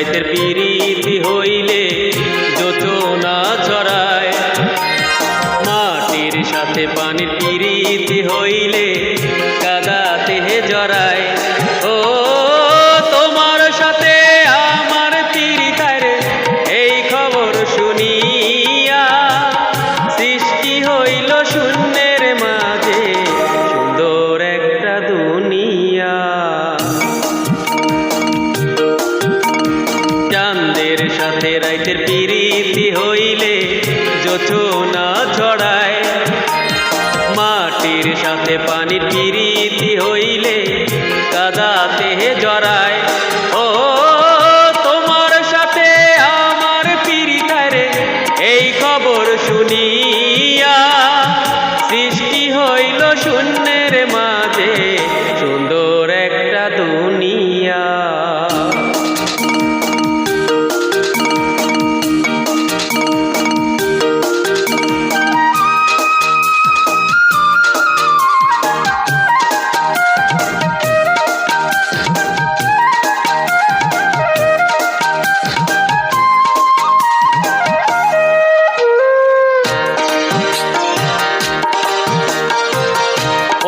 রাইতের পিরিতি হইলে যোচনা ছড়ায়, মাটির সাথে পানির পিরিতি হইলে কাদাতে জড়ায়। ও তোমার সাথে আমার পিরিতার এই খবর শুনিয়া সৃষ্টি হইল শূন্যের মাঝে সুন্দর একটা দুনিয়া। চাঁদের সাথে রাইতের পিরিতি হইলে যোচনা ছড়ায়, মাটির সাথে পানির পিরিতি হইলে কাদাতে জড়ায়। ও তোমার সাথে আমার পিরিতারে এই খবর শুনিয়া সৃষ্টি হইল শূন্যের মাঝে সুন্দর একটা দুনিয়া।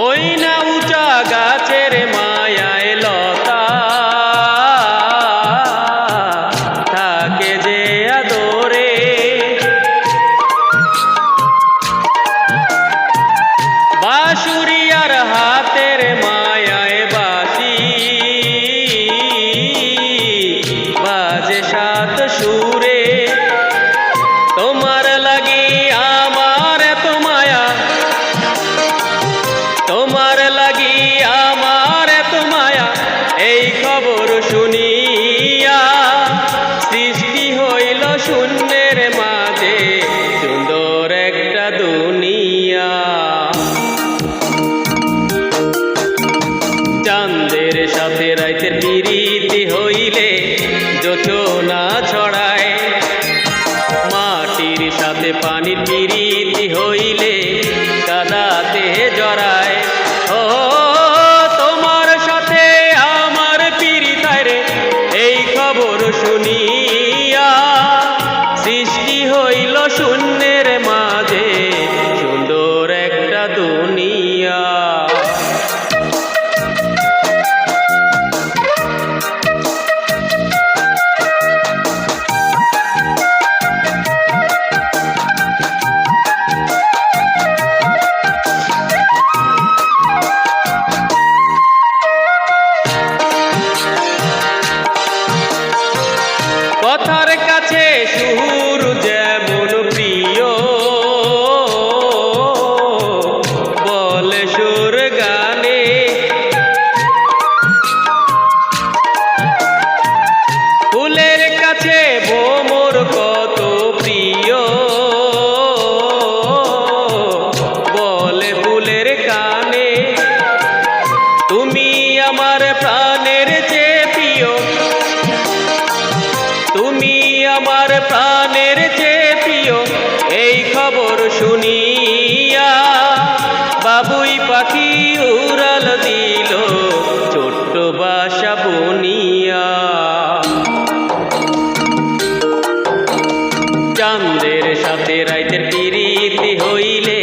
ওই না উঁচা গাছের মায়ায় লতা থাকে যে আদরে, বাঁশুরিয়ার হাতের মায়ায় বাঁশি বাজে সাত সুরে। তোমার লাগি আমার এত মায়া, তোমার লাগি আমার এত মায়া, এই খবর শুনিয়া সৃষ্টি হইল শূন্যের মাঝে সুন্দর একটা দুনিয়া। চাঁদের সাথে রাইতের পিরিতি হইলে যোচনা ছড়ায়, মাটির সাথে পানির পিরিতি হইলে কাদাতে জড়ায়। ও তোমার সাথে আমার পিরিতার এই খবর শুনিয়া সৃষ্টি হইল শূন্যের মাঝে সুন্দর একটা দুনিয়া। কথার কাছে সুর যেমন প্রিয়, বলে সুর গানে। ফুলের কাছে ভোমর কত প্রিয়, বলে ফুলের কানে। তুমি আমার প্রাণের চেয়ে প্রিয়, তুমি আমার প্রাণের চেয়ে প্রিয়, এই খবর শুনিয়া বাবুই পাখি উড়াল দিল ছোট্ট বাসা বুনিয়া। চাঁদের সাথে রাইতের পিরিতি হইলে